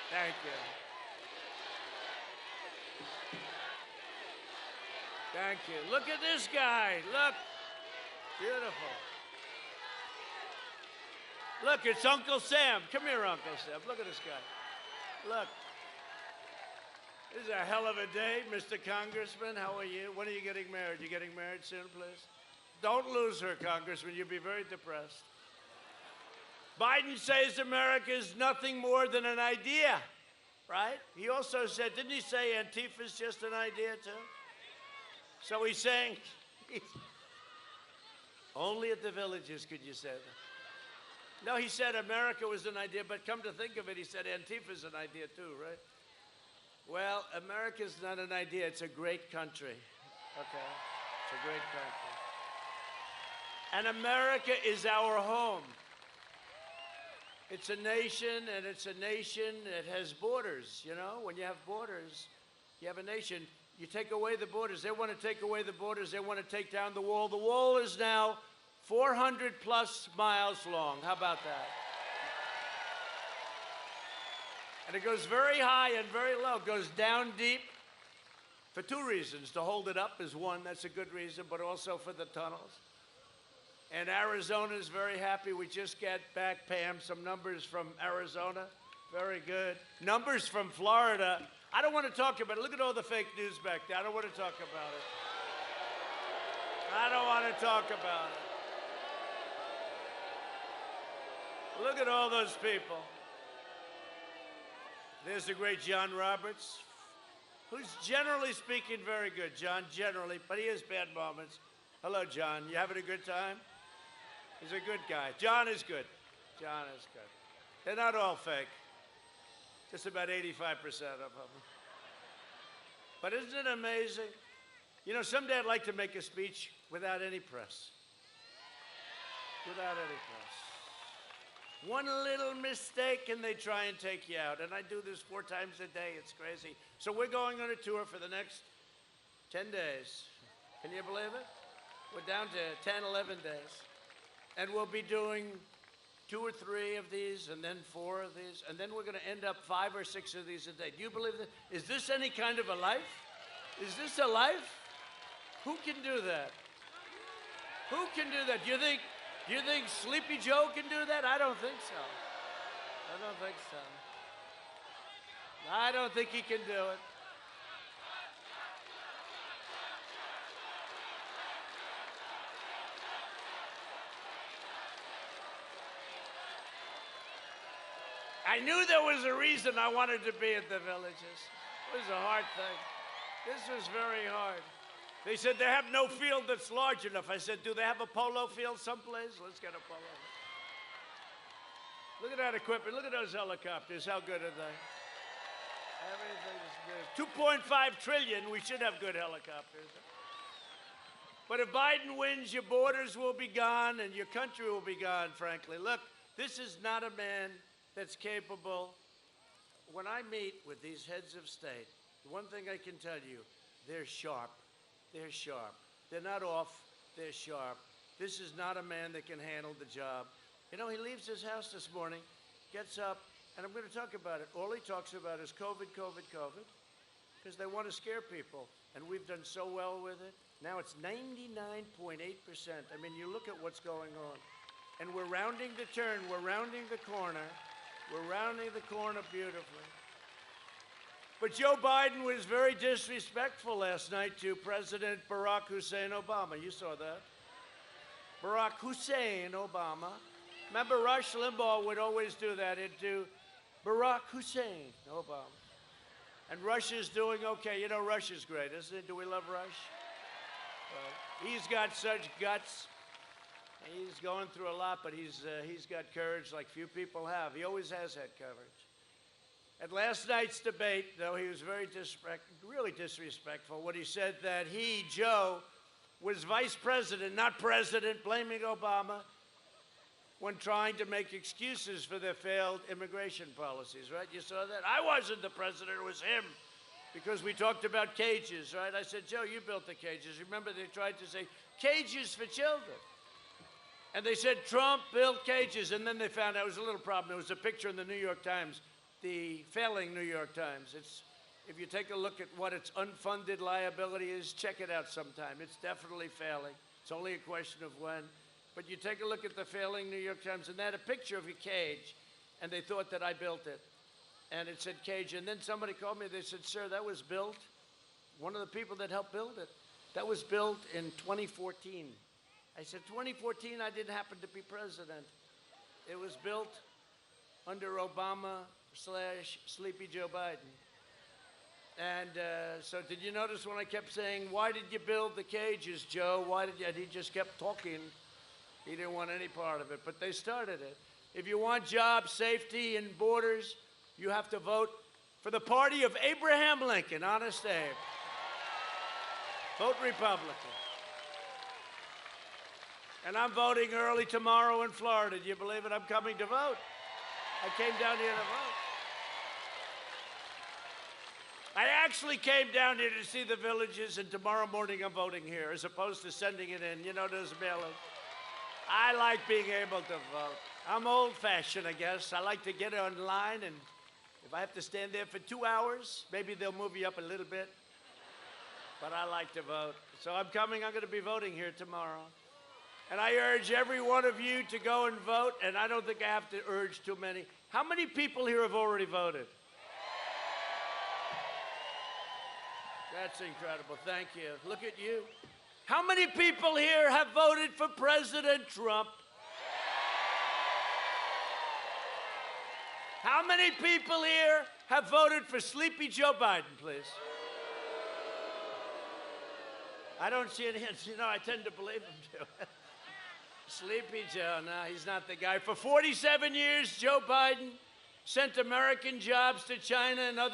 Thank you. Thank you. Look at this guy. Look. Beautiful. Look, it's Uncle Sam. Come here, Uncle Sam. Look at this guy. Look. This is a hell of a day, Mr. Congressman. How are you? When are you getting married? You getting married soon, please? Don't lose her, Congressman. You'll be very depressed. Biden says America is nothing more than an idea, right? He also said, didn't he say Antifa's just an idea, too? So he's saying, only at the villages could you say that. No, he said America was an idea, but come to think of it, he said Antifa's an idea, too, right? Well, America's not an idea. It's a great country, okay? It's a great country. And America is our home. It's a nation, and it's a nation that has borders, you know? When you have borders, you have a nation. You take away the borders. They want to take away the borders. They want to take down the wall. The wall is now 400-plus miles long. How about that? And it goes very high and very low. It goes down deep for two reasons. To hold it up is one. That's a good reason, but also for the tunnels. And Arizona is very happy. We just got back, Pam, some numbers from Arizona. Very good. Numbers from Florida. I don't want to talk about it. Look at all the fake news back there. I don't want to talk about it. I don't want to talk about it. Look at all those people. There's the great John Roberts, who's generally speaking very good, John, generally, but he has bad moments. Hello, John. You having a good time? He's a good guy. John is good. John is good. They're not all fake. Just about 85% of them. But isn't it amazing? You know, someday I'd like to make a speech without any press. Without any press. One little mistake and they try and take you out. And I do this 4 times a day. It's crazy. So we're going on a tour for the next 10 days. Can you believe it? We're down to 10, 11 days. And we'll be doing 2 or 3 of these, and then 4 of these, and then we're going to end up 5 or 6 of these a day. Do you believe that? Is this any kind of a life? Is this a life? Who can do that? Who can do that? Do you think Sleepy Joe can do that? I don't think so. I don't think so. I don't think he can do it. I knew there was a reason I wanted to be at the villages. It was a hard thing. This was very hard. They said they have no field that's large enough. I said, do they have a polo field someplace? Let's get a polo. Look at that equipment. Look at those helicopters. How good are they? Everything's good. 2.5 trillion. We should have good helicopters. But if Biden wins, your borders will be gone and your country will be gone, frankly. Look, this is not a man that's capable. When I meet with these heads of state, the one thing I can tell you, they're sharp. They're sharp. They're not off. They're sharp. This is not a man that can handle the job. You know, he leaves his house this morning, gets up, and I'm going to talk about it. All he talks about is COVID, COVID, COVID, because they want to scare people, and we've done so well with it. Now it's 99.8%. I mean, you look at what's going on, and we're rounding the turn. We're rounding the corner. We're rounding the corner beautifully. But Joe Biden was very disrespectful last night to President Barack Hussein Obama. You saw that. Barack Hussein Obama. Remember, Rush Limbaugh would always do that. He'd do Barack Hussein Obama. And Rush is doing okay. You know, Rush is great, isn't it? Do we love Rush? Well, he's got such guts. He's going through a lot, but he's got courage like few people have. He always has had courage. At last night's debate, though, he was really disrespectful when he said that he, Joe, was vice president, not president, blaming Obama when trying to make excuses for their failed immigration policies, right? You saw that? I wasn't the president, it was him, because we talked about cages, right? I said, Joe, you built the cages. Remember, they tried to say, cages for children. And they said Trump built cages, and then they found out it was a little problem. There was a picture in the New York Times the failing New York Times. If you take a look at what its unfunded liability is, check it out sometime. It's definitely failing. It's only a question of when. But you take a look at the failing New York Times, and they had a picture of a cage, and they thought that I built it. And it said cage. And then somebody called me. They said, sir, that was built. One of the people that helped build it. That was built in 2014. I said, 2014, I didn't happen to be president. It was built under Obama/Sleepy Joe Biden. And so did you notice when I kept saying, why did you build the cages, Joe? Why did you? And he just kept talking. He didn't want any part of it, but they started it. If you want jobs, safety, and borders, you have to vote for the party of Abraham Lincoln, Honest Abe. Vote Republican. And I'm voting early tomorrow in Florida. Do you believe it? I'm coming to vote. I came down here to vote. I actually came down here to see the villages, and tomorrow morning I'm voting here, as opposed to sending it in. You know, those mail-ins. I like being able to vote. I'm old-fashioned, I guess. I like to get online, and if I have to stand there for 2 hours, maybe they'll move you up a little bit. But I like to vote. So I'm coming. I'm going to be voting here tomorrow. And I urge every one of you to go and vote, and I don't think I have to urge too many. How many people here have already voted? That's incredible. Thank you. Look at you. How many people here have voted for President Trump? How many people here have voted for Sleepy Joe Biden, please? I don't see any hands. You know, I tend to believe him, too. Sleepy Joe, no, he's not the guy. For 47 years, Joe Biden sent American jobs to China and other